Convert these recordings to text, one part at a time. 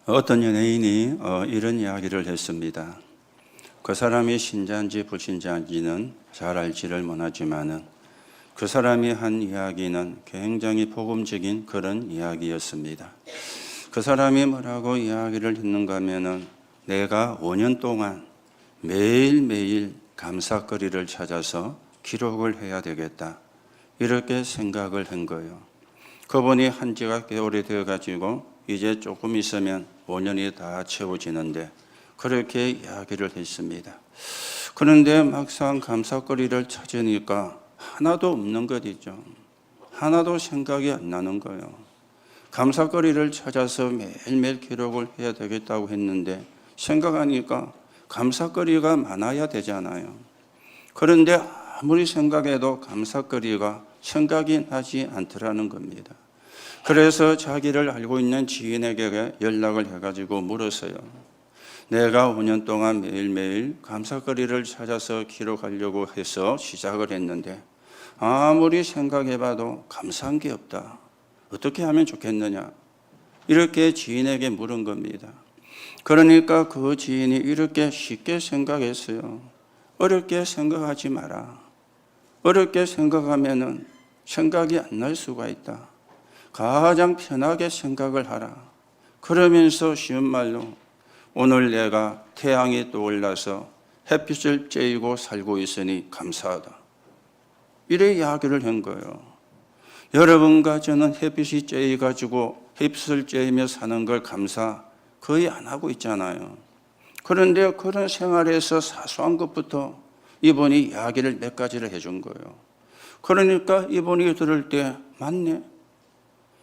어떤 연예인이 이런 이야기를 했습니다. 그 사람이 신자인지 불신자인지는 잘 알지를 못하지만은 그 사람이 한 이야기는 굉장히 복음적인 그런 이야기였습니다. 그 사람이 뭐라고 이야기를 했는가 하면은 내가 5년 동안 매일매일 감사거리를 찾아서 기록을 해야 되겠다. 이렇게 생각을 한 거예요. 그분이 한 지가 꽤 오래되어 가지고 이제 조금 있으면 5년이 다 채워지는데 그렇게 이야기를 했습니다. 그런데 막상 감사거리를 찾으니까 하나도 없는 것이죠. 하나도 생각이 안 나는 거예요. 감사거리를 찾아서 매일매일 기록을 해야 되겠다고 했는데 생각하니까 감사거리가 많아야 되잖아요. 그런데 아무리 생각해도 감사거리가 생각이 나지 않더라는 겁니다. 그래서 자기를 알고 있는 지인에게 연락을 해가지고 물었어요. 내가 5년 동안 매일매일 감사거리를 찾아서 기록하려고 해서 시작을 했는데 아무리 생각해봐도 감사한 게 없다. 어떻게 하면 좋겠느냐? 이렇게 지인에게 물은 겁니다. 그러니까 그 지인이 이렇게 쉽게 생각했어요. 어렵게 생각하지 마라. 어렵게 생각하면은 생각이 안 날 수가 있다. 가장 편하게 생각을 하라. 그러면서 쉬운 말로 오늘 내가 태양이 떠올라서 햇빛을 쬐이고 살고 있으니 감사하다. 이래 이야기를 한 거예요. 여러분과 저는 햇빛이 쬐이가지고 햇빛을 쬐이며 사는 걸 감사 거의 안 하고 있잖아요. 그런데 그런 생활에서 사소한 것부터 이분이 이야기를 몇 가지를 해준 거예요. 그러니까 이분이 들을 때 맞네.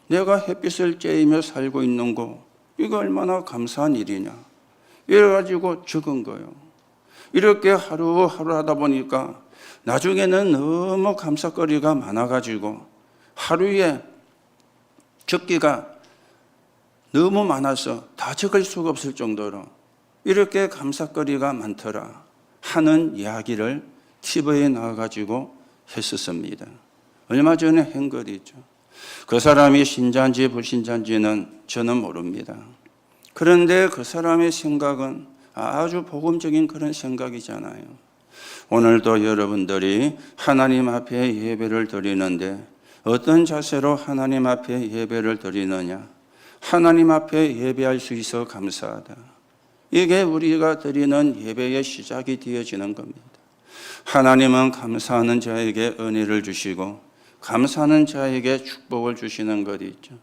내가 햇빛을 쬐이며 살고 있는 거 이거 얼마나 감사한 일이냐. 이래가지고 적은 거예요. 이렇게 하루하루 하다 보니까 나중에는 너무 감사거리가 많아가지고 하루에 적기가 너무 많아서 다 적을 수가 없을 정도로 이렇게 감사거리가 많더라 하는 이야기를 TV에 나와가지고 했었습니다. 얼마 전에 한 것이죠. 그 사람이 신자인지 불신자인지는 저는 모릅니다. 그런데 그 사람의 생각은 아주 복음적인 그런 생각이잖아요. 오늘도 여러분들이 하나님 앞에 예배를 드리는데 어떤 자세로 하나님 앞에 예배를 드리느냐? 하나님 앞에 예배할 수 있어 감사하다. 이게 우리가 드리는 예배의 시작이 되어지는 겁니다. 하나님은 감사하는 자에게 은혜를 주시고 감사하는 자에게 축복을 주시는 것이 있죠.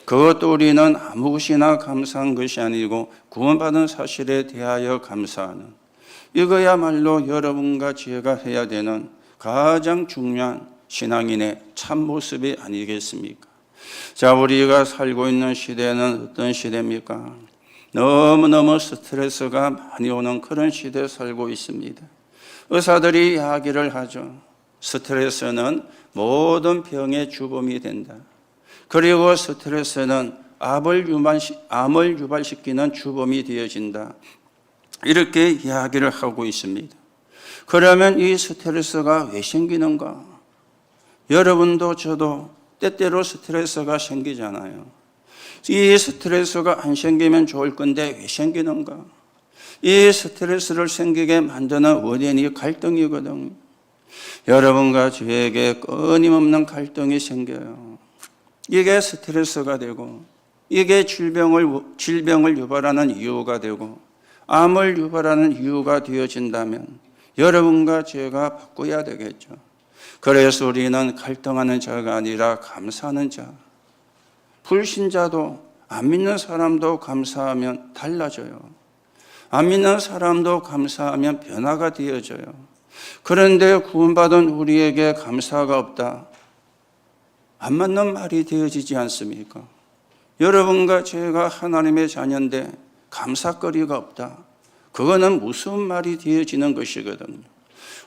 그것도 우리는 아무 것이나 감사한 것이 아니고 구원받은 사실에 대하여 감사하는 이거야말로 여러분과 제가 해야 되는 가장 중요한 신앙인의 참모습이 아니겠습니까? 자, 우리가 살고 있는 시대는 어떤 시대입니까? 너무너무 스트레스가 많이 오는 그런 시대에 살고 있습니다. 의사들이 이야기를 하죠. 스트레스는 모든 병의 주범이 된다. 그리고 스트레스는 암을 유발시키는 주범이 되어진다. 이렇게 이야기를 하고 있습니다. 그러면 이 스트레스가 왜 생기는가? 여러분도 저도 때때로 스트레스가 생기잖아요. 이 스트레스가 안 생기면 좋을 건데 왜 생기는가? 이 스트레스를 생기게 만드는 원인이 갈등이거든요. 여러분과 저에게 끊임없는 갈등이 생겨요. 이게 스트레스가 되고 이게 질병을 유발하는 이유가 되고 암을 유발하는 이유가 되어진다면 여러분과 제가 바꿔야 되겠죠. 그래서 우리는 갈등하는 자가 아니라 감사하는 자. 불신자도 안 믿는 사람도 감사하면 달라져요. 안 믿는 사람도 감사하면 변화가 되어져요. 그런데 구원받은 우리에게 감사가 없다. 안 맞는 말이 되어지지 않습니까? 여러분과 제가 하나님의 자녀인데 감사거리가 없다. 그거는 무슨 말이 되어지는 것이거든요.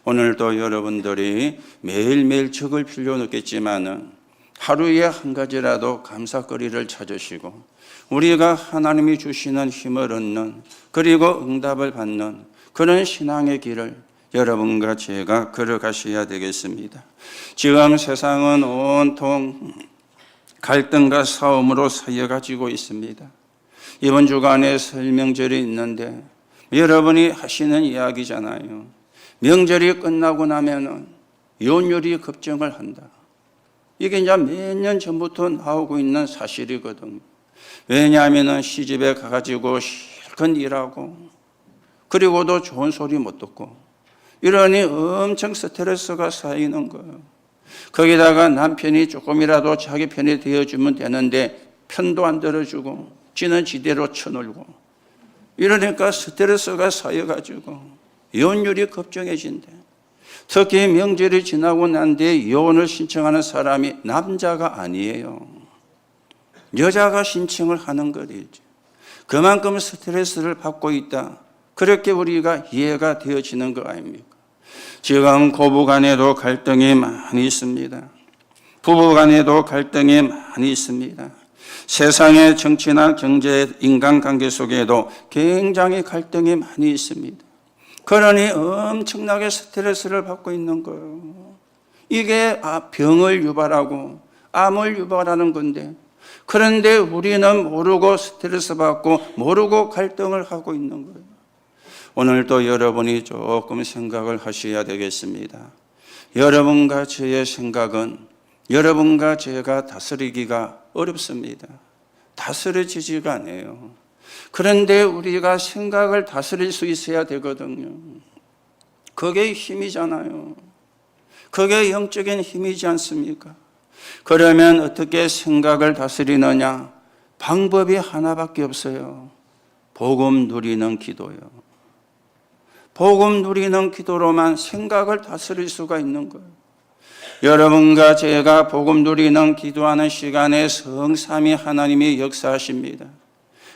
오늘도 여러분들이 매일매일 적을 필요는 없겠지만은 하루에 한 가지라도 감사거리를 찾으시고 우리가 하나님이 주시는 힘을 얻는 그리고 응답을 받는 그런 신앙의 길을 여러분과 제가 걸어가셔야 되겠습니다. 지금 세상은 온통 갈등과 싸움으로 쌓여가지고 있습니다. 이번 주간에 설 명절이 있는데 여러분이 하시는 이야기잖아요. 명절이 끝나고 나면은 이혼율이 급증을 한다. 이게 이제 몇 년 전부터 나오고 있는 사실이거든요. 왜냐하면은 시집에 가가지고 실컷 일하고 그리고도 좋은 소리 못 듣고 이러니 엄청 스트레스가 쌓이는 거예요. 거기다가 남편이 조금이라도 자기 편이 되어주면 되는데 편도 안 들어주고 지는 지대로 쳐놀고 이러니까 스트레스가 쌓여가지고 이혼율이 급증해진대. 특히 명절이 지나고 난 뒤에 이혼을 신청하는 사람이 남자가 아니에요. 여자가 신청을 하는 거리지. 그만큼 스트레스를 받고 있다. 그렇게 우리가 이해가 되어지는 거 아닙니까? 지금 고부 간에도 갈등이 많이 있습니다. 부부 간에도 갈등이 많이 있습니다. 세상의 정치나 경제, 인간관계 속에도 굉장히 갈등이 많이 있습니다. 그러니 엄청나게 스트레스를 받고 있는 거예요. 이게 병을 유발하고 암을 유발하는 건데 그런데 우리는 모르고 스트레스 받고 모르고 갈등을 하고 있는 거예요. 오늘도 여러분이 조금 생각을 하셔야 되겠습니다. 여러분과 저의 생각은 여러분과 제가 다스리기가 어렵습니다. 다스려지지가 않아요. 그런데 우리가 생각을 다스릴 수 있어야 되거든요. 그게 힘이잖아요. 그게 영적인 힘이지 않습니까? 그러면 어떻게 생각을 다스리느냐? 방법이 하나밖에 없어요. 복음 누리는 기도요. 복음 누리는 기도로만 생각을 다스릴 수가 있는 거예요. 여러분과 제가 복음 누리는 기도하는 시간에 성삼위 하나님이 역사하십니다.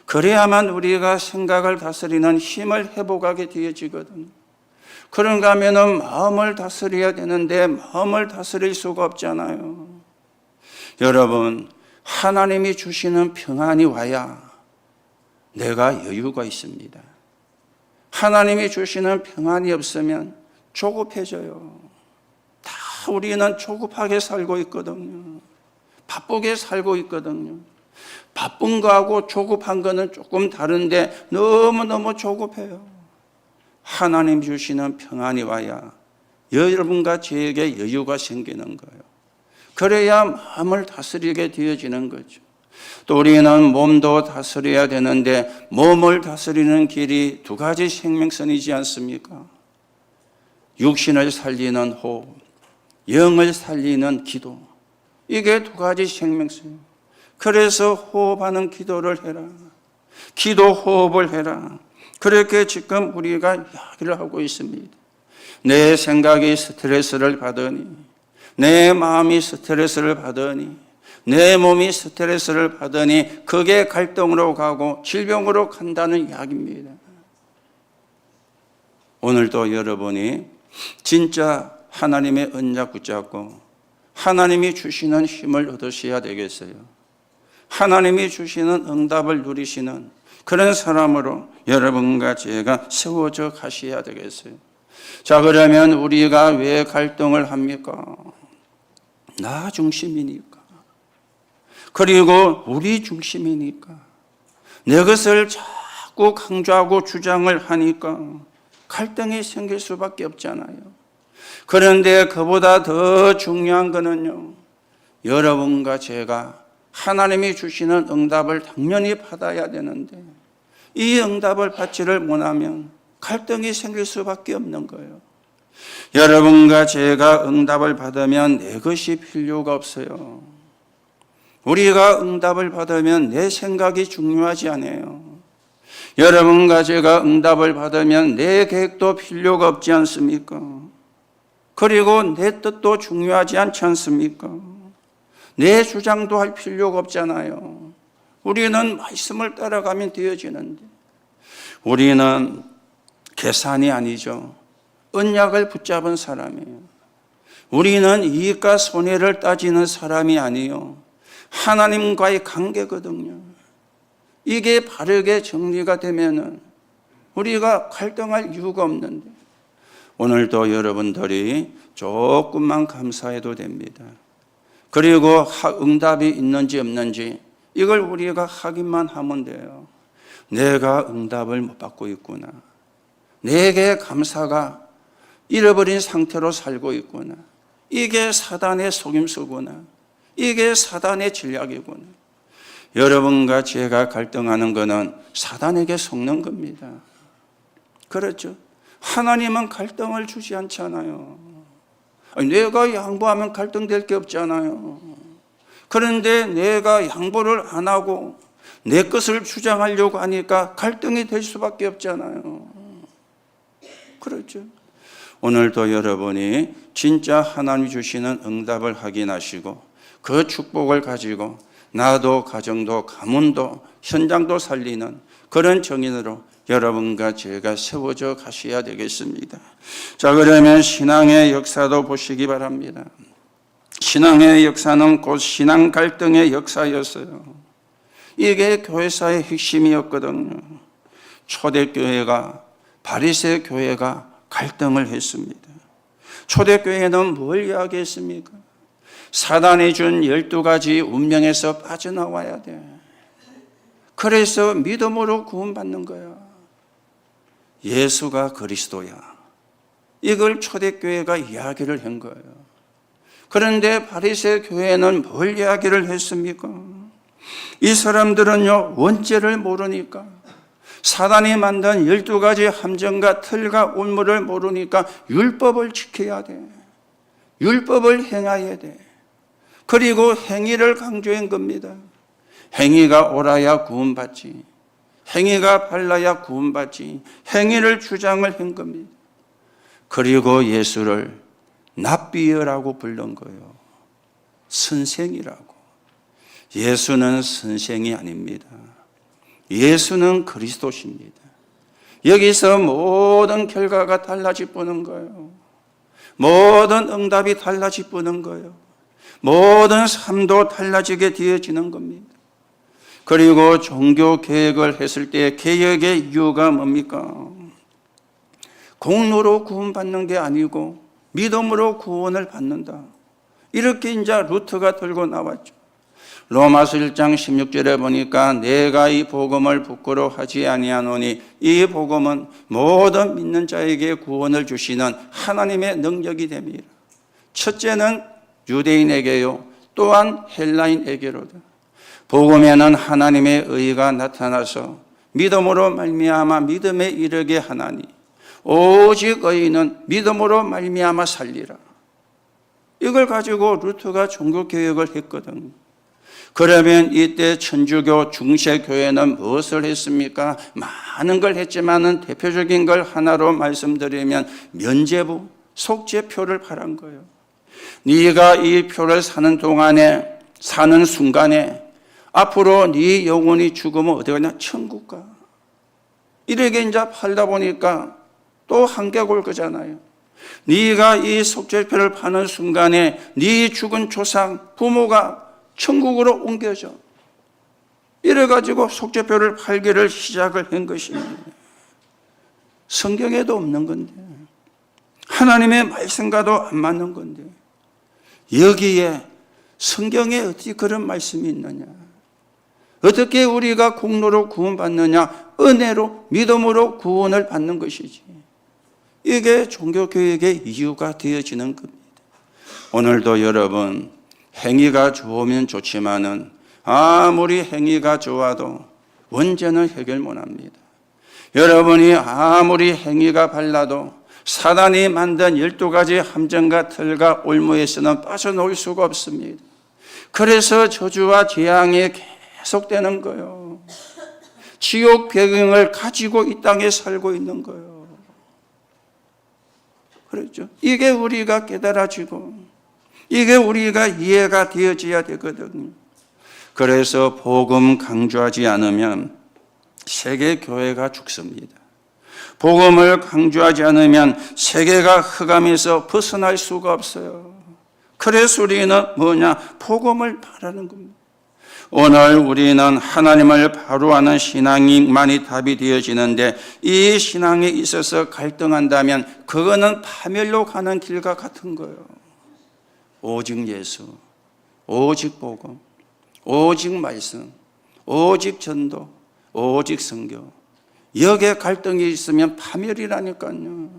그래야만 우리가 생각을 다스리는 힘을 회복하게 되어지거든요. 그런가 하면은 마음을 다스려야 되는데 마음을 다스릴 수가 없잖아요. 여러분, 하나님이 주시는 평안이 와야 내가 여유가 있습니다. 하나님이 주시는 평안이 없으면 조급해져요. 다 우리는 조급하게 살고 있거든요. 바쁘게 살고 있거든요. 바쁜 거하고 조급한 거는 조금 다른데 너무너무 조급해요. 하나님 주시는 평안이 와야 여러분과 저에게 여유가 생기는 거예요. 그래야 마음을 다스리게 되어지는 거죠. 또 우리는 몸도 다스려야 되는데 몸을 다스리는 길이 두 가지 생명선이지 않습니까? 육신을 살리는 호흡, 영을 살리는 기도. 이게 두 가지 생명선이에요. 그래서 호흡하는 기도를 해라. 기도 호흡을 해라. 그렇게 지금 우리가 이야기를 하고 있습니다. 내 생각이 스트레스를 받으니, 내 마음이 스트레스를 받으니, 내 몸이 스트레스를 받으니 그게 갈등으로 가고 질병으로 간다는 이야기입니다. 오늘도 여러분이 진짜 하나님의 언약 붙잡고 하나님이 주시는 힘을 얻으셔야 되겠어요. 하나님이 주시는 응답을 누리시는 그런 사람으로 여러분과 제가 세워져 가셔야 되겠어요. 자, 그러면 우리가 왜 갈등을 합니까? 나 중심이니까. 그리고 우리 중심이니까. 내 것을 자꾸 강조하고 주장을 하니까 갈등이 생길 수밖에 없잖아요. 그런데 그보다 더 중요한 거는요, 여러분과 제가 하나님이 주시는 응답을 당연히 받아야 되는데 이 응답을 받지를 못하면 갈등이 생길 수밖에 없는 거예요. 여러분과 제가 응답을 받으면 내 것이 필요가 없어요. 우리가 응답을 받으면 내 생각이 중요하지 않아요. 여러분과 제가 응답을 받으면 내 계획도 필요가 없지 않습니까? 그리고 내 뜻도 중요하지 않지 않습니까? 내 주장도 할 필요가 없잖아요. 우리는 말씀을 따라가면 되어지는데 우리는 계산이 아니죠. 언약을 붙잡은 사람이에요. 우리는 이익과 손해를 따지는 사람이 아니요. 하나님과의 관계거든요. 이게 바르게 정리가 되면은 우리가 갈등할 이유가 없는데 오늘도 여러분들이 조금만 감사해도 됩니다. 그리고 응답이 있는지 없는지 이걸 우리가 확인만 하면 돼요. 내가 응답을 못 받고 있구나. 내게 감사가 잃어버린 상태로 살고 있구나. 이게 사단의 속임수구나. 이게 사단의 전략이구나. 여러분과 제가 갈등하는 것은 사단에게 속는 겁니다. 그렇죠? 하나님은 갈등을 주지 않잖아요. 내가 양보하면 갈등될 게 없잖아요. 그런데 내가 양보를 안 하고 내 것을 주장하려고 하니까 갈등이 될 수밖에 없잖아요. 그렇죠? 오늘도 여러분이 진짜 하나님이 주시는 응답을 확인하시고 그 축복을 가지고 나도 가정도 가문도 현장도 살리는 그런 정인으로 여러분과 제가 세워져 가셔야 되겠습니다. 자, 그러면 신앙의 역사도 보시기 바랍니다. 신앙의 역사는 곧 신앙 갈등의 역사였어요. 이게 교회사의 핵심이었거든요. 초대교회가 바리새 교회가 갈등을 했습니다. 초대교회는 뭘 이야기했습니까? 사단이 준 12가지 운명에서 빠져나와야 돼. 그래서 믿음으로 구원받는 거야. 예수가 그리스도야. 이걸 초대교회가 이야기를 한 거예요. 그런데 바리새 교회는 뭘 이야기를 했습니까? 이 사람들은요, 원죄를 모르니까, 사단이 만든 12가지 함정과 틀과 올무를 모르니까 율법을 지켜야 돼. 율법을 행해야 돼. 그리고 행위를 강조한 겁니다. 행위가 옳아야 구원받지. 행위가 발라야 구원받지. 행위를 주장을 한 겁니다. 그리고 예수를 납비어라고 부른 거예요. 선생이라고. 예수는 선생이 아닙니다. 예수는 그리스도십니다. 여기서 모든 결과가 달라질 뿐인 거예요. 모든 응답이 달라질 뿐인 거예요. 모든 삶도 달라지게 되어지는 겁니다. 그리고 종교 개혁을 했을 때 개혁의 이유가 뭡니까? 공로로 구원받는 게 아니고 믿음으로 구원을 받는다. 이렇게 이제 루트가 들고 나왔죠. 로마서 1장 16절에 보니까 내가 이 복음을 부끄러워하지 아니하노니 이 복음은 모든 믿는 자에게 구원을 주시는 하나님의 능력이 됩니다. 첫째는 유대인에게요, 또한 헬라인에게로다. 복음에는 하나님의 의가 나타나서 믿음으로 말미암아 믿음에 이르게 하나니 오직 의인은 믿음으로 말미암아 살리라. 이걸 가지고 루터가 종교개혁을 했거든요. 그러면 이때 천주교 중세교회는 무엇을 했습니까? 많은 걸 했지만은 대표적인 걸 하나로 말씀드리면 면죄부, 속죄표를 바란 거예요. 네가 이 표를 사는 동안에, 사는 순간에 앞으로 네 영혼이 죽으면 어디 가냐? 천국 가. 이렇게 이제 팔다 보니까 또 한계가 올 거잖아요. 네가 이 속죄표를 파는 순간에 네 죽은 조상, 부모가 천국으로 옮겨져. 이래가지고 속죄표를 팔기를 시작을 한 것입니다. 성경에도 없는 건데, 하나님의 말씀과도 안 맞는 건데, 여기에 성경에 어떻게 그런 말씀이 있느냐? 어떻게 우리가 공로로 구원받느냐? 은혜로, 믿음으로 구원을 받는 것이지. 이게 종교개혁의 이유가 되어지는 겁니다. 오늘도 여러분, 행위가 좋으면 좋지만은 아무리 행위가 좋아도 원죄는 해결 못합니다. 여러분이 아무리 행위가 발라도 사단이 만든 12가지 함정과 틀과 올무에서는 빠져나올 수가 없습니다. 그래서 저주와 재앙이 계속되는 거예요. 지옥 배경을 가지고 이 땅에 살고 있는 거예요. 그렇죠? 이게 우리가 깨달아지고 이게 우리가 이해가 되어져야 되거든요. 그래서 복음 강조하지 않으면 세계 교회가 죽습니다. 복음을 강조하지 않으면 세계가 흑암에서 벗어날 수가 없어요. 그래서 우리는 뭐냐? 복음을 바라는 겁니다. 오늘 우리는 하나님을 바로 아는 신앙만이 답이 되어지는데 이 신앙에 있어서 갈등한다면 그거는 파멸로 가는 길과 같은 거예요. 오직 예수, 오직 복음, 오직 말씀, 오직 전도, 오직 성교. 역에 갈등이 있으면 파멸이라니까요.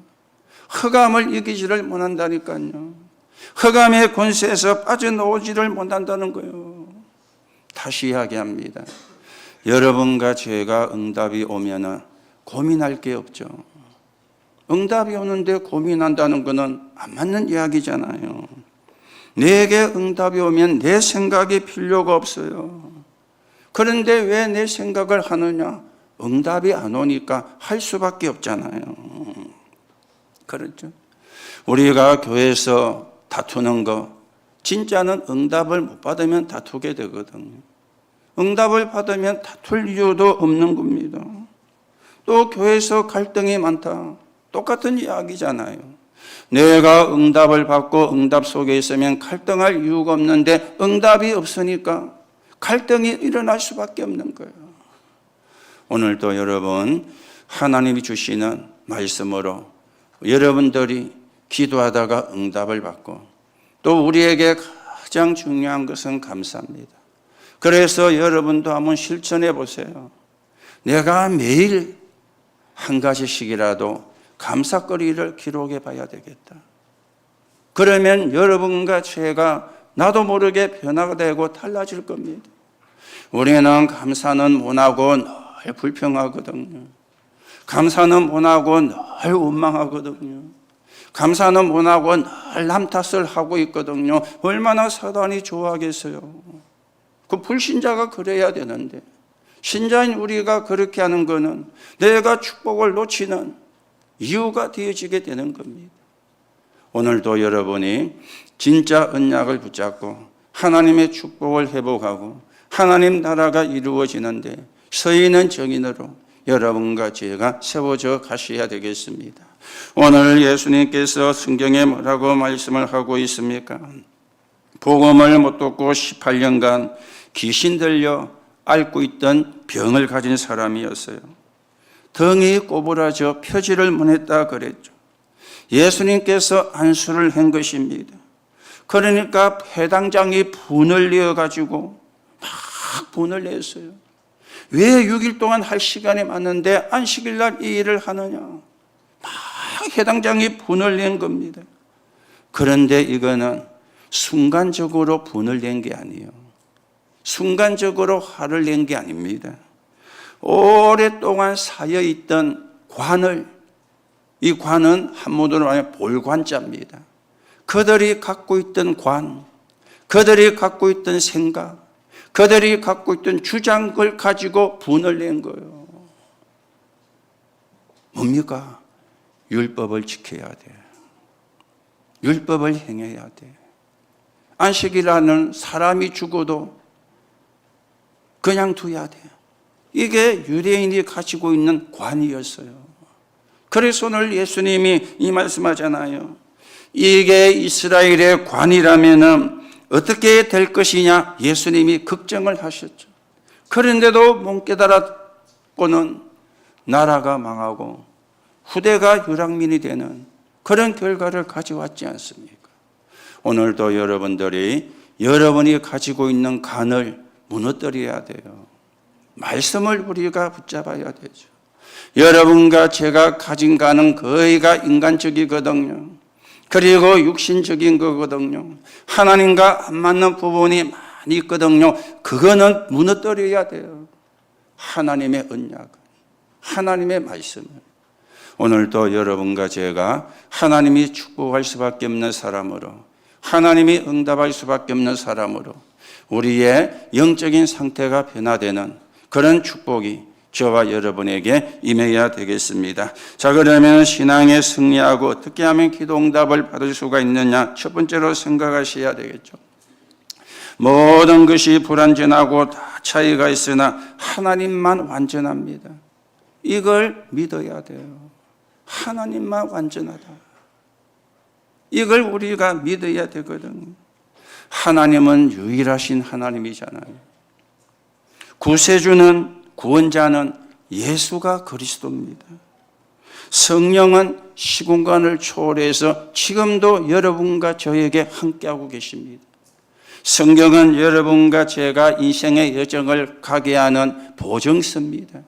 흑암을 이기지를 못한다니까요. 흑암의 권세에서 빠져나오지를 못한다는 거예요. 다시 이야기합니다. 여러분과 제가 응답이 오면 고민할 게 없죠. 응답이 오는데 고민한다는 것은 안 맞는 이야기잖아요. 내게 응답이 오면 내 생각이 필요가 없어요. 그런데 왜 내 생각을 하느냐? 응답이 안 오니까 할 수밖에 없잖아요. 그렇죠? 우리가 교회에서 다투는 거, 진짜는 응답을 못 받으면 다투게 되거든요. 응답을 받으면 다툴 이유도 없는 겁니다. 또 교회에서 갈등이 많다. 똑같은 이야기잖아요. 내가 응답을 받고 응답 속에 있으면 갈등할 이유가 없는데 응답이 없으니까 갈등이 일어날 수밖에 없는 거예요. 오늘도 여러분, 하나님이 주시는 말씀으로 여러분들이 기도하다가 응답을 받고 또 우리에게 가장 중요한 것은 감사합니다. 그래서 여러분도 한번 실천해 보세요. 내가 매일 한 가지씩이라도 감사거리를 기록해 봐야 되겠다. 그러면 여러분과 제가 나도 모르게 변화가 되고 달라질 겁니다. 우리는 감사는 못하고 늘 불평하거든요. 감사는 못하고 늘 원망하거든요. 감사는 못하고 늘 남 탓을 하고 있거든요. 얼마나 사단이 좋아하겠어요. 그 불신자가 그래야 되는데 신자인 우리가 그렇게 하는 것은 내가 축복을 놓치는 이유가 되어지게 되는 겁니다. 오늘도 여러분이 진짜 언약을 붙잡고 하나님의 축복을 회복하고 하나님 나라가 이루어지는데 서 있는 증인으로 여러분과 제가 세워져 가셔야 되겠습니다. 오늘 예수님께서 성경에 뭐라고 말씀을 하고 있습니까? 복음을 못 듣고 18년간 귀신 들려 앓고 있던 병을 가진 사람이었어요. 등이 꼬부라져 펴지를 못했다 그랬죠. 예수님께서 안수를 한 것입니다. 그러니까 회당장이 분을 내어가지고 막 분을 냈어요. 왜 6일 동안 할 시간이 많은데 안식일 날 이 일을 하느냐. 막 회당장이 분을 낸 겁니다. 그런데 이거는 순간적으로 분을 낸 게 아니에요. 순간적으로 화를 낸 게 아닙니다. 오랫동안 쌓여있던 관을, 이 관은 한문으로 말하면 볼관자입니다. 그들이 갖고 있던 관, 그들이 갖고 있던 생각, 그들이 갖고 있던 주장을 가지고 분을 낸 거예요. 뭡니까? 율법을 지켜야 돼. 율법을 행해야 돼. 안식이라는 사람이 죽어도 그냥 둬야 돼. 이게 유대인이 가지고 있는 관이었어요. 그래서 오늘 예수님이 이 말씀하잖아요. 이게 이스라엘의 관이라면 어떻게 될 것이냐 예수님이 걱정을 하셨죠. 그런데도 못 깨달았고는 나라가 망하고 후대가 유랑민이 되는 그런 결과를 가져왔지 않습니까? 오늘도 여러분들이 여러분이 가지고 있는 간을 무너뜨려야 돼요. 말씀을 우리가 붙잡아야 되죠. 여러분과 제가 가진 간은 거의가 인간적이거든요. 그리고 육신적인 거거든요. 하나님과 안 맞는 부분이 많이 있거든요. 그거는 무너뜨려야 돼요. 하나님의 언약을, 하나님의 말씀을. 오늘도 여러분과 제가 하나님이 축복할 수밖에 없는 사람으로, 하나님이 응답할 수밖에 없는 사람으로 우리의 영적인 상태가 변화되는 그런 축복이 저와 여러분에게 임해야 되겠습니다. 자, 그러면 신앙에 승리하고 어떻게 하면 기도 응답을 받을 수가 있느냐? 첫 번째로 생각하셔야 되겠죠. 모든 것이 불완전하고 다 차이가 있으나 하나님만 완전합니다. 이걸 믿어야 돼요. 하나님만 완전하다. 이걸 우리가 믿어야 되거든요. 하나님은 유일하신 하나님이잖아요. 구세주는, 구원자는 예수가 그리스도입니다. 성령은 시공간을 초월해서 지금도 여러분과 저에게 함께하고 계십니다. 성경은 여러분과 제가 인생의 여정을 가게 하는 보증서입니다.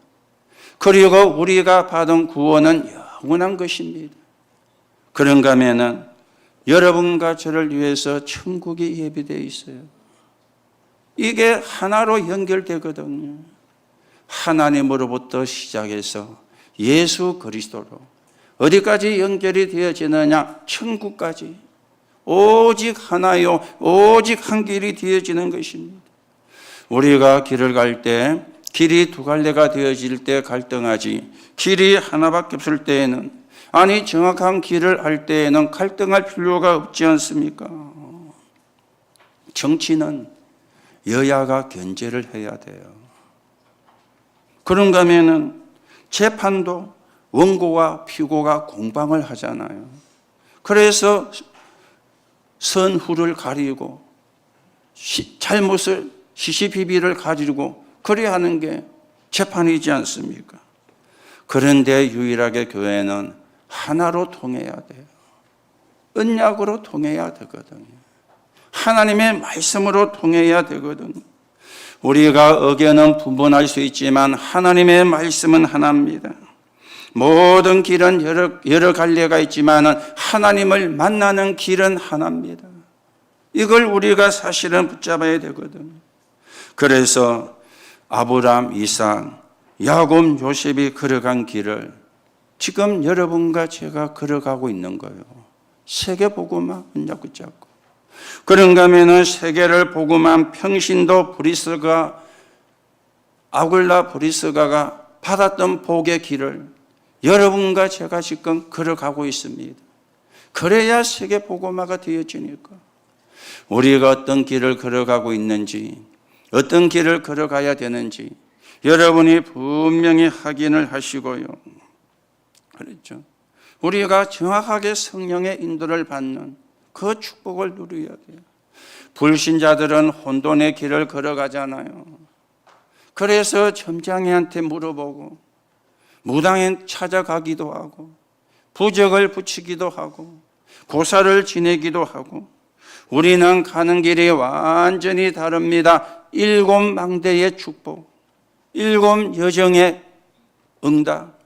그리고 우리가 받은 구원은 영원한 것입니다. 그런가 하면은 여러분과 저를 위해서 천국이 예비되어 있어요. 이게 하나로 연결되거든요. 하나님으로부터 시작해서 예수 그리스도로 어디까지 연결이 되어지느냐? 천국까지. 오직 하나요, 오직 한 길이 되어지는 것입니다. 우리가 길을 갈 때 길이 두 갈래가 되어질 때 갈등하지, 길이 하나밖에 없을 때에는, 아니 정확한 길을 알 때에는 갈등할 필요가 없지 않습니까? 정치는 여야가 견제를 해야 돼요. 그런가 하면은 재판도 원고와 피고가 공방을 하잖아요. 그래서 선후를 가리고 잘못을 시시비비를 가지고 그래 하는 게 재판이지 않습니까? 그런데 유일하게 교회는 하나로 통해야 돼요. 언약으로 통해야 되거든요. 하나님의 말씀으로 통해야 되거든요. 우리가 의견은 분분할 수 있지만 하나님의 말씀은 하나입니다. 모든 길은 여러 갈래가 있지만 하나님을 만나는 길은 하나입니다. 이걸 우리가 사실은 붙잡아야 되거든요. 그래서 아브라함, 이삭, 야곱, 요셉이 걸어간 길을 지금 여러분과 제가 걸어가고 있는 거예요. 세계복음화 언약 붙잡고. 그런가 하면 세계를 복음한 평신도 브리스가, 아굴라 브리스가가 받았던 복의 길을 여러분과 제가 지금 걸어가고 있습니다. 그래야 세계 복음화가 되어지니까. 우리가 어떤 길을 걸어가고 있는지, 어떤 길을 걸어가야 되는지 여러분이 분명히 확인을 하시고요. 그렇죠? 우리가 정확하게 성령의 인도를 받는 그 축복을 누려야 돼요. 불신자들은 혼돈의 길을 걸어가잖아요. 그래서 점장이한테 물어보고 무당에 찾아가기도 하고 부적을 붙이기도 하고 고사를 지내기도 하고. 우리는 가는 길이 완전히 다릅니다. 7 망대의 축복, 7 여정의 응답,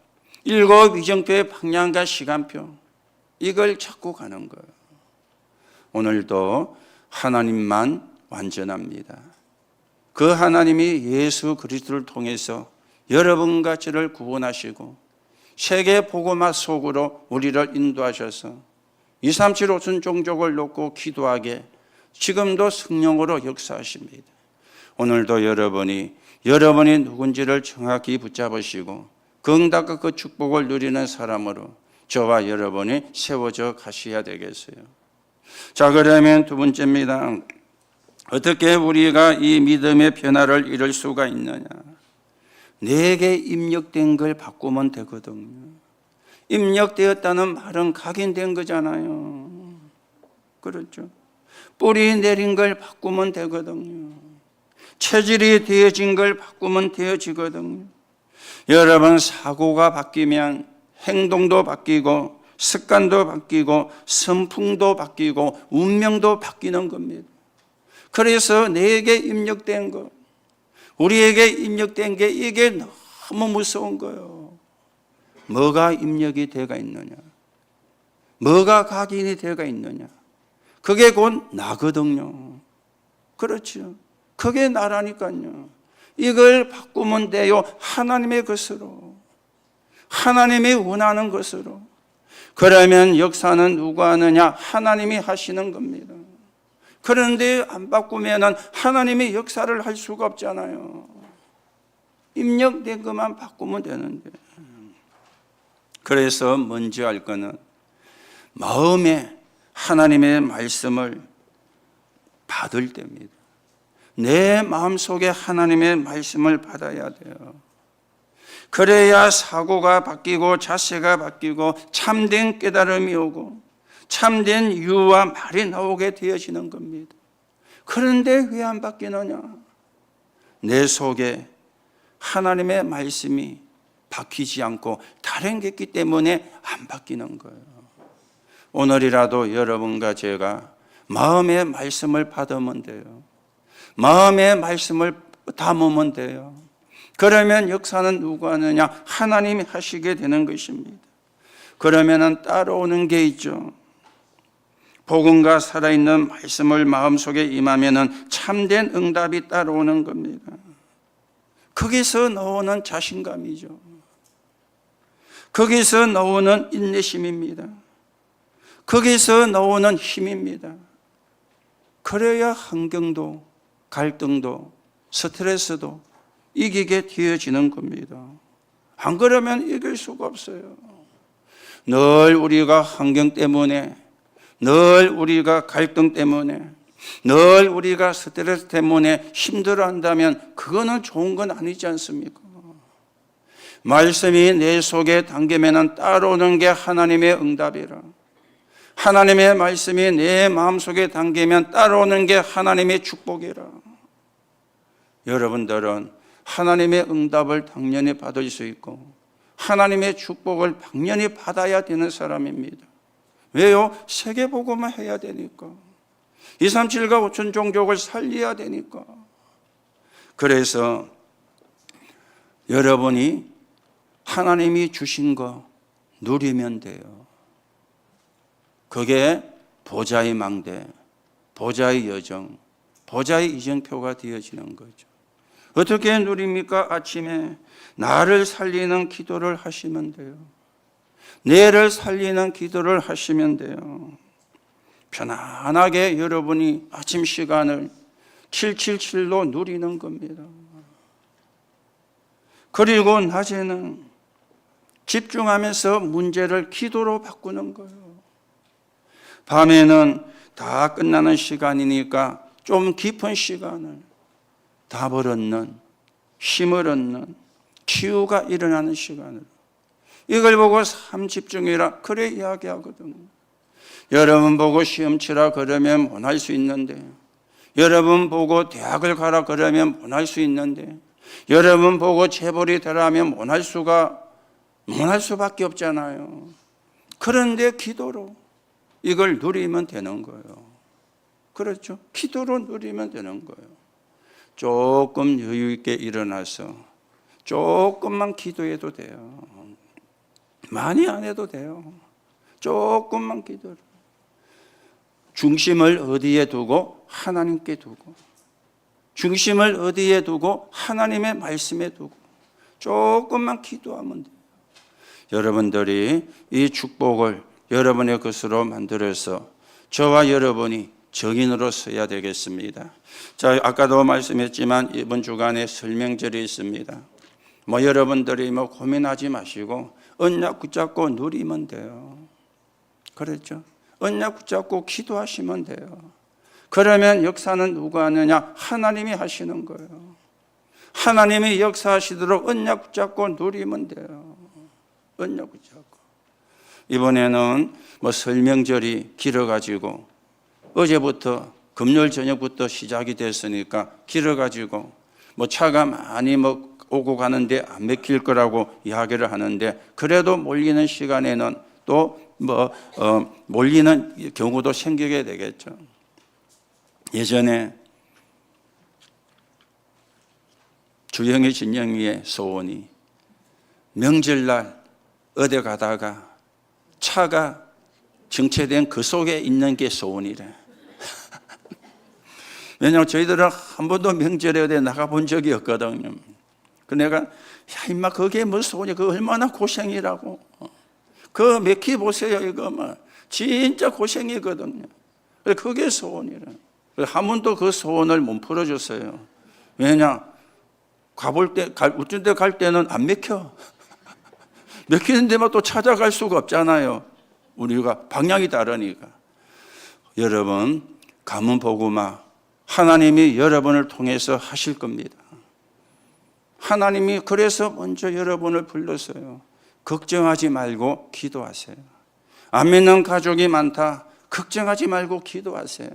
7 위정표의 방향과 시간표, 이걸 찾고 가는 거예요. 오늘도 하나님만 완전합니다. 그 하나님이 예수 그리스도를 통해서 여러분과 저를 구원하시고 세계 복음화 속으로 우리를 인도하셔서 237 5천 종족을 놓고 기도하게 지금도 성령으로 역사하십니다. 오늘도 여러분이 누군지를 정확히 붙잡으시고 그 응답과 그 축복을 누리는 사람으로 저와 여러분이 세워져 가셔야 되겠어요. 자, 그러면 두 번째입니다. 어떻게 우리가 이 믿음의 변화를 이룰 수가 있느냐? 내게 입력된 걸 바꾸면 되거든요. 입력되었다는 말은 각인된 거잖아요. 그렇죠? 뿌리 내린 걸 바꾸면 되거든요. 체질이 되어진 걸 바꾸면 되어지거든요. 여러분, 사고가 바뀌면 행동도 바뀌고 습관도 바뀌고 선풍도 바뀌고 운명도 바뀌는 겁니다. 그래서 내게 입력된 거, 우리에게 입력된 게 이게 너무 무서운 거예요. 뭐가 입력이 되어 있느냐? 뭐가 각인이 되어 있느냐? 그게 곧 나거든요. 그렇죠. 그게 나라니까요. 이걸 바꾸면 돼요. 하나님의 것으로. 하나님이 원하는 것으로. 그러면 역사는 누가 하느냐? 하나님이 하시는 겁니다. 그런데 안 바꾸면 하나님이 역사를 할 수가 없잖아요. 입력된 것만 바꾸면 되는데. 그래서 먼저 할 거는 마음에 하나님의 말씀을 받을 때입니다. 내 마음속에 하나님의 말씀을 받아야 돼요. 그래야 사고가 바뀌고 자세가 바뀌고 참된 깨달음이 오고 참된 유와 말이 나오게 되어지는 겁니다. 그런데 왜 안 바뀌느냐? 내 속에 하나님의 말씀이 바뀌지 않고 다른 게 있기 때문에 안 바뀌는 거예요. 오늘이라도 여러분과 제가 마음의 말씀을 받으면 돼요. 마음의 말씀을 담으면 돼요. 그러면 역사는 누가 하느냐? 하나님이 하시게 되는 것입니다. 그러면은 따라오는 게 있죠. 복음과 살아있는 말씀을 마음속에 임하면은 참된 응답이 따라오는 겁니다. 거기서 나오는 자신감이죠. 거기서 나오는 인내심입니다. 거기서 나오는 힘입니다. 그래야 환경도 갈등도 스트레스도 이기게 되어지는 겁니다. 안 그러면 이길 수가 없어요. 늘 우리가 환경 때문에, 늘 우리가 갈등 때문에, 늘 우리가 스트레스 때문에 힘들어한다면 그거는 좋은 건 아니지 않습니까? 말씀이 내 속에 담기면 따라오는 게 하나님의 응답이라. 하나님의 말씀이 내 마음속에 담기면 따라오는 게 하나님의 축복이라. 여러분들은 하나님의 응답을 당연히 받을 수 있고 하나님의 축복을 당연히 받아야 되는 사람입니다. 왜요? 세계복음만 해야 되니까. 237가 5천 종족을 살려야 되니까. 그래서 여러분이 하나님이 주신 거 누리면 돼요. 그게 보좌의 망대, 보좌의 여정, 보좌의 이정표가 되어지는 거죠. 어떻게 누립니까? 아침에 나를 살리는 기도를 하시면 돼요. 내를 살리는 기도를 하시면 돼요. 편안하게 여러분이 아침 시간을 777로 누리는 겁니다. 그리고 낮에는 집중하면서 문제를 기도로 바꾸는 거예요. 밤에는 다 끝나는 시간이니까 좀 깊은 시간을 답을 얻는, 힘을 얻는, 치유가 일어나는 시간을. 이걸 보고 삶 집중이라 그래 이야기하거든요. 여러분 보고 시험 치라 그러면 못할 수 있는데, 여러분 보고 대학을 가라 그러면 못할 수 있는데, 여러분 보고 재벌이 되라면 못할 수밖에 없잖아요. 그런데 기도로 이걸 누리면 되는 거예요. 그렇죠? 기도로 누리면 되는 거예요. 조금 여유 있게 일어나서 조금만 기도해도 돼요. 많이 안 해도 돼요. 조금만 기도를. 중심을 어디에 두고? 하나님께 두고. 중심을 어디에 두고? 하나님의 말씀에 두고. 조금만 기도하면 돼요. 여러분들이 이 축복을 여러분의 것으로 만들어서 저와 여러분이 정인으로 서야 되겠습니다. 자, 아까도 말씀했지만 이번 주간에 설명절이 있습니다. 여러분들이 고민하지 마시고 언약 붙잡고 누리면 돼요. 그렇죠? 언약 붙잡고 기도하시면 돼요. 그러면 역사는 누가 하느냐? 하나님이 하시는 거예요. 하나님이 역사하시도록 언약 붙잡고 누리면 돼요. 언약 붙잡고. 이번에는 설명절이 길어가지고 어제부터 금요일 저녁부터 시작이 됐으니까 길어가지고 차가 많이 오고 가는데 안 막힐 거라고 이야기를 하는데, 그래도 몰리는 시간에는 또 몰리는 경우도 생기게 되겠죠. 예전에 주영희 진영이의 소원이 명절날 어디 가다가 차가 정체된 그 속에 있는 게 소원이래. 왜냐하면 저희들은 한 번도 명절에 어디 나가본 적이 없거든요. 그 내가 야 임마 그게 뭐 소원이야? 그거 얼마나 고생이라고. 그 몇 키 보세요. 이거 진짜 고생이거든요. 그게 소원이래. 한 번도 그 소원을 못 풀어줬어요. 왜냐? 가볼 때, 어떤 데 갈 때는 안 맥혀. 맥히는 데만 또 찾아갈 수가 없잖아요. 우리가 방향이 다르니까. 여러분, 가문 복음화 하나님이 여러분을 통해서 하실 겁니다. 하나님이 그래서 먼저 여러분을 불렀어요. 걱정하지 말고 기도하세요. 안 믿는 가족이 많다. 걱정하지 말고 기도하세요.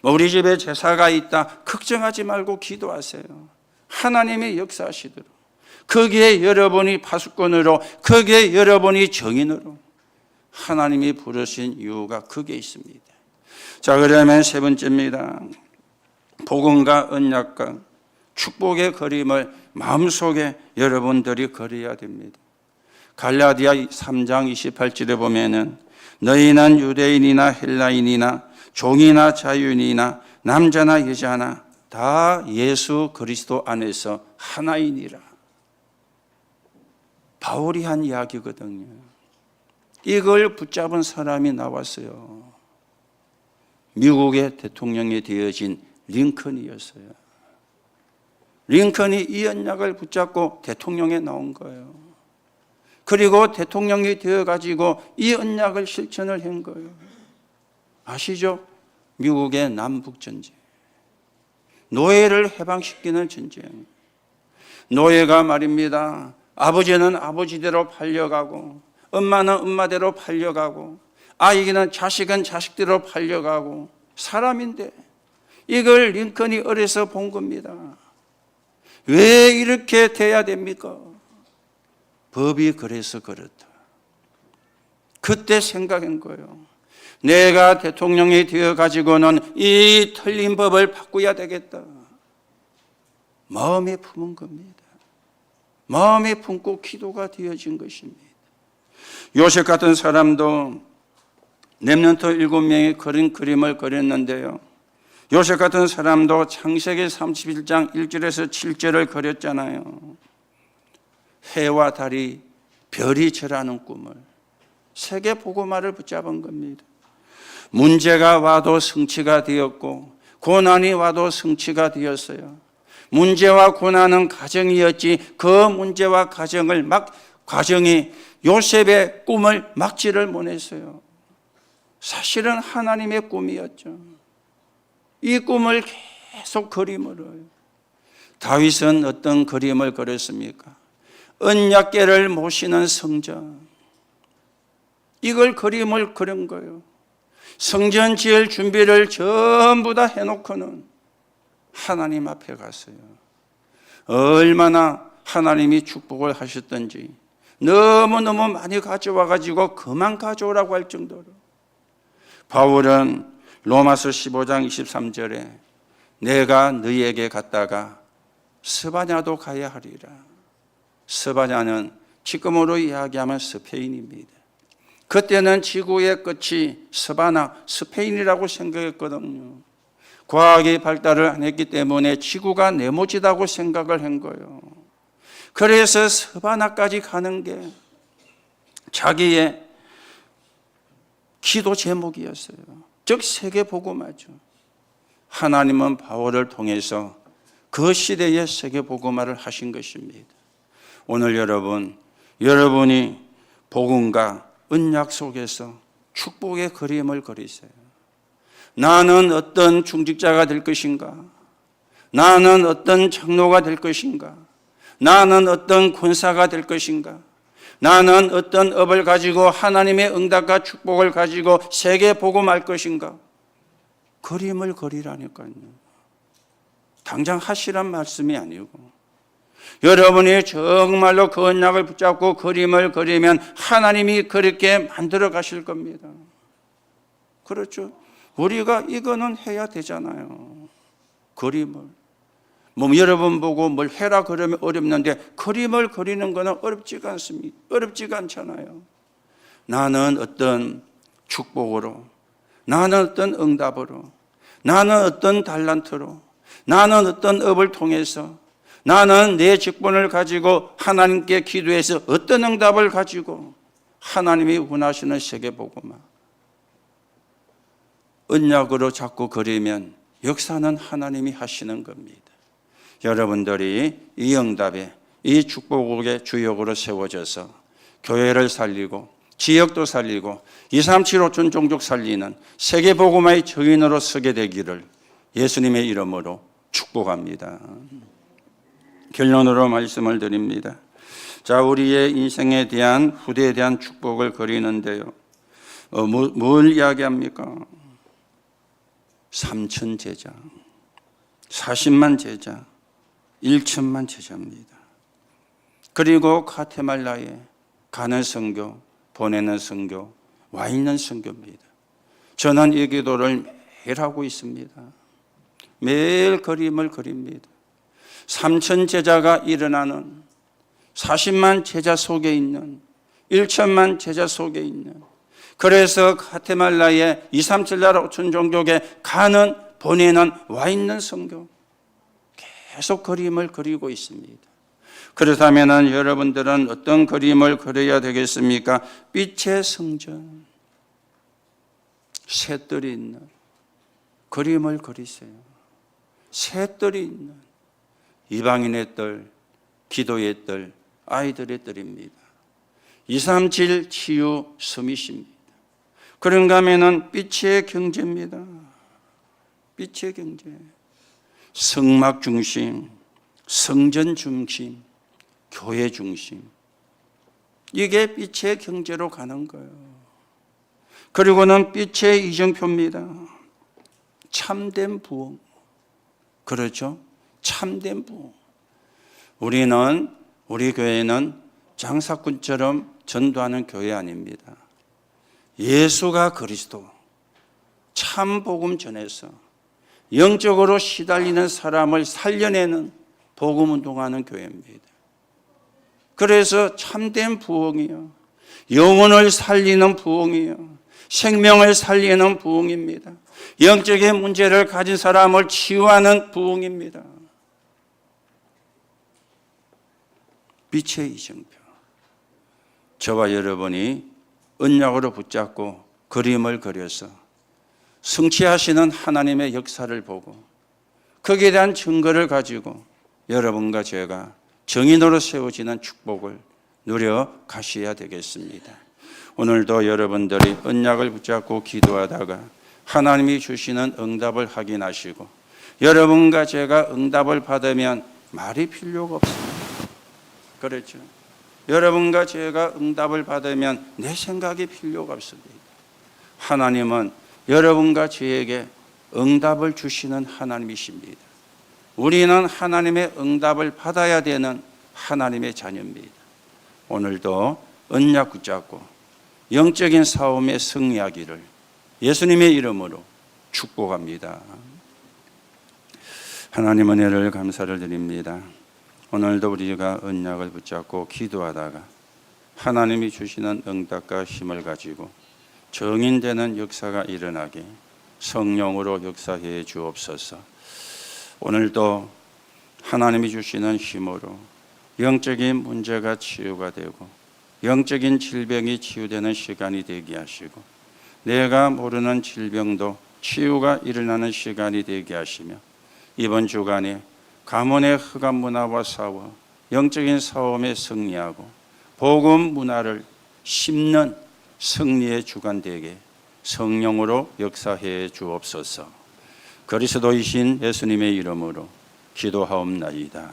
우리 집에 제사가 있다. 걱정하지 말고 기도하세요. 하나님이 역사하시도록. 거기에 여러분이 파수꾼으로, 거기에 여러분이 정인으로 하나님이 부르신 이유가 거기에 있습니다. 자, 그러면 세 번째입니다. 복음과 언약과 축복의 그림을 마음속에 여러분들이 그려야 됩니다. 갈라디아 3장 28절에 보면은 너희는 유대인이나 헬라인이나 종이나 자유인이나 남자나 여자나 다 예수 그리스도 안에서 하나이니라. 바울이 한 이야기거든요. 이걸 붙잡은 사람이 나왔어요. 미국의 대통령이 되어진 링컨이었어요. 링컨이 이 언약을 붙잡고 대통령에 나온 거예요. 그리고 대통령이 되어가지고 이 언약을 실천을 한 거예요. 아시죠? 미국의 남북전쟁. 노예를 해방시키는 전쟁. 노예가 말입니다. 아버지는 아버지대로 팔려가고, 엄마는 엄마대로 팔려가고, 아이는 자식은 자식대로 팔려가고, 사람인데 이걸 링컨이 어려서 본 겁니다. 왜 이렇게 돼야 됩니까? 법이 그래서 그렇다. 그때 생각한 거예요. 내가 대통령이 되어가지고는 이 틀린 법을 바꿔야 되겠다. 마음에 품은 겁니다. 마음에 품고 기도가 되어진 것입니다. 요셉 같은 사람도 렘넌트 7명이 그린 그림을 그렸는데요. 요셉 같은 사람도 창세기 31장 1절에서 7절을 그렸잖아요. 해와 달이 별이 절하는 꿈을, 세계 복음화를 붙잡은 겁니다. 문제가 와도 성취가 되었고 고난이 와도 성취가 되었어요. 문제와 고난은 가정이었지 그 문제와 가정이 요셉의 꿈을 막지를 못했어요. 사실은 하나님의 꿈이었죠. 이 꿈을 계속 그림으로. 다윗은 어떤 그림을 그렸습니까? 언약궤를 모시는 성전. 이걸 그림을 그린 거예요. 성전 지을 준비를 전부 다 해놓고는 하나님 앞에 갔어요. 얼마나 하나님이 축복을 하셨던지 너무너무 많이 가져와가지고 그만 가져오라고 할 정도로. 바울은 로마서 15장 23절에 내가 너희에게 갔다가 스바냐도 가야 하리라. 스바냐는 지금으로 이야기하면 스페인입니다. 그때는 지구의 끝이 스페인이라고 생각했거든요. 과학이 발달을 안 했기 때문에 지구가 네모지다고 생각을 한 거예요. 그래서 스바나까지 가는 게 자기의 기도 제목이었어요. 즉 세계 복음화죠. 하나님은 바울을 통해서 그 시대의 세계 복음화를 하신 것입니다. 오늘 여러분이 복음과 언약 속에서 축복의 그림을 그리세요. 나는 어떤 중직자가 될 것인가? 나는 어떤 장로가 될 것인가? 나는 어떤 권사가 될 것인가? 나는 어떤 업을 가지고 하나님의 응답과 축복을 가지고 세계 복음할 것인가? 그림을 그리라니까요. 당장 하시란 말씀이 아니고 여러분이 정말로 그 언약을 붙잡고 그림을 그리면 하나님이 그렇게 만들어 가실 겁니다. 그렇죠? 우리가 이거는 해야 되잖아요. 그림을. 여러분 보고 뭘 해라 그러면 어렵는데 그림을 그리는 거는 어렵지가 않습니다. 어렵지가 않잖아요. 나는 어떤 축복으로, 나는 어떤 응답으로, 나는 어떤 달란트로, 나는 어떤 업을 통해서, 나는 내 직분을 가지고 하나님께 기도해서 어떤 응답을 가지고 하나님이 원하시는 세계복음화. 언약으로 자꾸 그리면 역사는 하나님이 하시는 겁니다. 여러분들이 이 응답에, 이 축복의 주역으로 세워져서 교회를 살리고 지역도 살리고 237호천 종족 살리는 세계복음화의 증인으로 서게 되기를 예수님의 이름으로 축복합니다. 결론으로 말씀을 드립니다. 자, 우리의 인생에 대한 후대에 대한 축복을 그리는데요. 뭘 이야기합니까? 3천 제자, 40만 제자, 1천만 제자입니다. 그리고 가테말라에 가는 선교, 보내는 선교, 와 있는 선교입니다. 저는 이 기도를 매일 하고 있습니다. 매일 그림을 그립니다. 3천 제자가 일어나는 40만 제자 속에 있는 1천만 제자 속에 있는, 그래서 가테말라의 2, 3, 7 나라 5천 종족에 가는 보내는 와 있는 성경 계속 그림을 그리고 있습니다. 그렇다면 여러분들은 어떤 그림을 그려야 되겠습니까? 빛의 성전, 새들이 있는 그림을 그리세요. 새들이 있는 이방인의 뜰, 기도의 뜰, 아이들의 뜰입니다. 237 치유 서밋입니다. 그런가 하면은 빛의 경제입니다. 빛의 경제. 성막 중심, 성전 중심, 교회 중심. 이게 빛의 경제로 가는 거예요. 그리고는 빛의 이정표입니다. 참된 부흥. 그렇죠? 참된 부흥. 우리 교회는 장사꾼처럼 전도하는 교회 아닙니다. 예수가 그리스도, 참 복음 전해서 영적으로 시달리는 사람을 살려내는 복음 운동하는 교회입니다. 그래서 참된 부흥이요, 영혼을 살리는 부흥이요, 생명을 살리는 부흥입니다. 영적인 문제를 가진 사람을 치유하는 부흥입니다. 빛의 이정표. 저와 여러분이 언약으로 붙잡고 그림을 그려서 성취하시는 하나님의 역사를 보고 거기에 대한 증거를 가지고 여러분과 제가 정인으로 세워지는 축복을 누려 가셔야 되겠습니다. 오늘도 여러분들이 언약을 붙잡고 기도하다가 하나님이 주시는 응답을 확인하시고, 여러분과 제가 응답을 받으면 말이 필요가 없습니다. 그렇죠? 여러분과 제가 응답을 받으면 내 생각이 필요가 없습니다. 하나님은 여러분과 저에게 응답을 주시는 하나님이십니다. 우리는 하나님의 응답을 받아야 되는 하나님의 자녀입니다. 오늘도 언약 붙잡고 영적인 싸움에 승리하기를 예수님의 이름으로 축복합니다. 하나님 은혜를 감사를 드립니다. 오늘도 우리가 언약을 붙잡고 기도하다가 하나님이 주시는 응답과 힘을 가지고 정인되는 역사가 일어나게 성령으로 역사해 주옵소서. 오늘도 하나님이 주시는 힘으로 영적인 문제가 치유가 되고 영적인 질병이 치유되는 시간이 되게 하시고, 내가 모르는 질병도 치유가 일어나는 시간이 되게 하시며, 이번 주간에 가문의 흑암 문화와 싸워 영적인 싸움에 승리하고 복음 문화를 심는 승리의 주간 되게 성령으로 역사해 주옵소서. 그리스도이신 예수님의 이름으로 기도하옵나이다.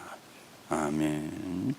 아멘.